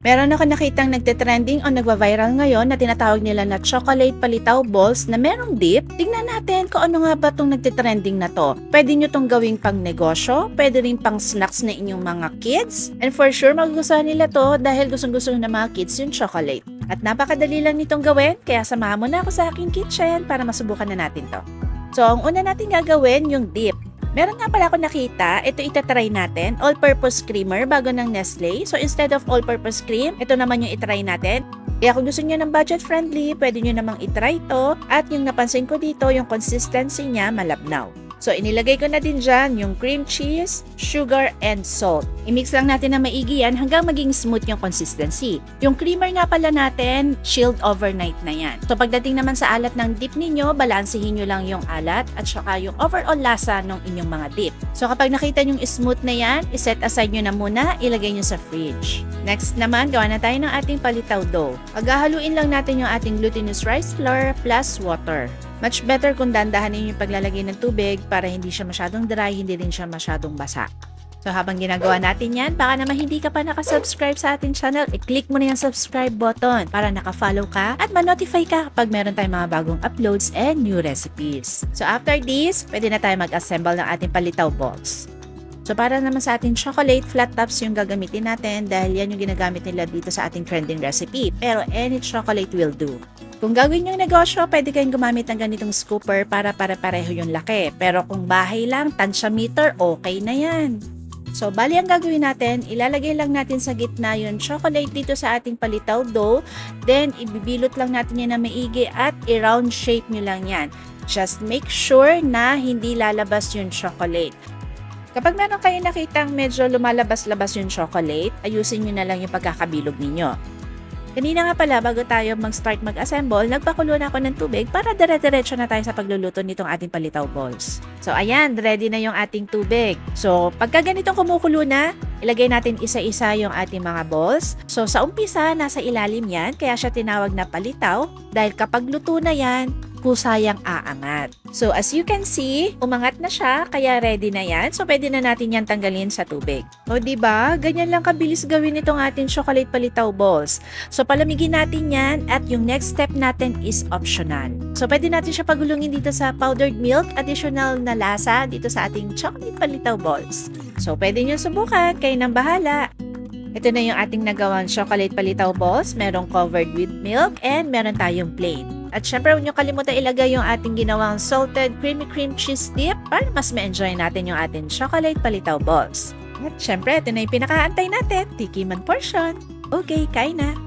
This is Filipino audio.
Meron ako nakitang nagte-trending o nagva-viral ngayon na tinatawag nila na chocolate palitaw balls na merong dip. Tingnan natin kung ano nga ba itong nagte-trending na to. Pwede nyo itong gawing pang negosyo, pwede rin pang snacks na inyong mga kids. And for sure, magugustuhan nila to dahil gustong-gusto ng mga kids yung chocolate. At napakadali lang nitong gawin, kaya samahan mo na ako sa aking kitchen para masubukan na natin to. So, ang una natin gagawin yung dip. Meron nga pala ako nakita, ito itatry natin, all-purpose creamer bago ng Nestle. So instead of all-purpose cream, ito naman yung itry natin. Kaya kung gusto niyo ng budget-friendly, pwede niyo namang itry ito. At yung napansin ko dito, yung consistency niya malabnaw. So inilagay ko na din dyan yung cream cheese, sugar, and salt. I-mix lang natin na maigi yan hanggang maging smooth yung consistency. Yung creamer nga pala natin, chilled overnight na yan. So pagdating naman sa alat ng dip ninyo, balansehin nyo lang yung alat at saka yung overall lasa ng inyong mga dip. So kapag nakita nyo smooth na yan, iset aside nyo na muna, ilagay nyo sa fridge. Next naman, gawa na tayo ng ating palitaw dough. Paghahaluin lang natin yung ating glutinous rice flour plus water. Much better kung dandahanin yung paglalagay ng tubig para hindi siya masyadong dry, hindi rin siya masyadong basa. So habang ginagawa natin yan, baka naman hindi ka pa nakasubscribe sa ating channel, i-click mo na yung subscribe button para naka-follow ka at ma-notify ka kapag meron tayong mga bagong uploads and new recipes. So after this, pwede na tayo mag-assemble ng ating palitaw balls. So para naman sa ating chocolate, flat tops yung gagamitin natin dahil yan yung ginagamit nila dito sa ating trending recipe. Pero any chocolate will do. Kung gagawin yung negosyo, pwede kayong gumamit ng ganitong scooper para pare-pareho yung laki. Pero kung bahay lang, tansya meter, okay na yan. So, bali ang gagawin natin, ilalagay lang natin sa gitna yung chocolate dito sa ating palitaw dough. Then, ibibilot lang natin yan na maigi at i-round shape nyo lang yan. Just make sure na hindi lalabas yung chocolate. Kapag meron kayo nakitang medyo lumalabas-labas yung chocolate, ayusin nyo na lang yung pagkakabilog ninyo. Kanina nga pala, bago tayo mag-start mag-assemble, nagpakulo na ako ng tubig para dire-diretso na tayo sa pagluluto nitong ating palitaw balls. So ayan, ready na yung ating tubig. So pagka ganitong kumukulo na, ilagay natin isa-isa yung ating mga balls. So sa umpisa, nasa ilalim yan, kaya siya tinawag na palitaw dahil kapag luto na yan, kusayang aangat. So as you can see, umangat na siya, kaya ready na yan. So pwede na natin yan tanggalin sa tubig. O diba? Ganyan lang kabilis gawin itong ating chocolate palitaw balls. So palamigin natin yan at yung next step natin is optional. So pwede natin siya pagulungin dito sa powdered milk, additional na lasa dito sa ating chocolate palitaw balls. So pwede nyo subukan, kayo nang bahala. Ito na yung ating nagawang chocolate palitaw balls. Merong covered with milk and meron tayong plain. At syempre, huwag nyo kalimutan ilagay yung ating ginawang salted creamy cream cheese dip para mas ma-enjoy natin yung ating chocolate palitaw balls. At syempre, ito na yung pinakaantay natin, tikiman portion. Okay, kain na!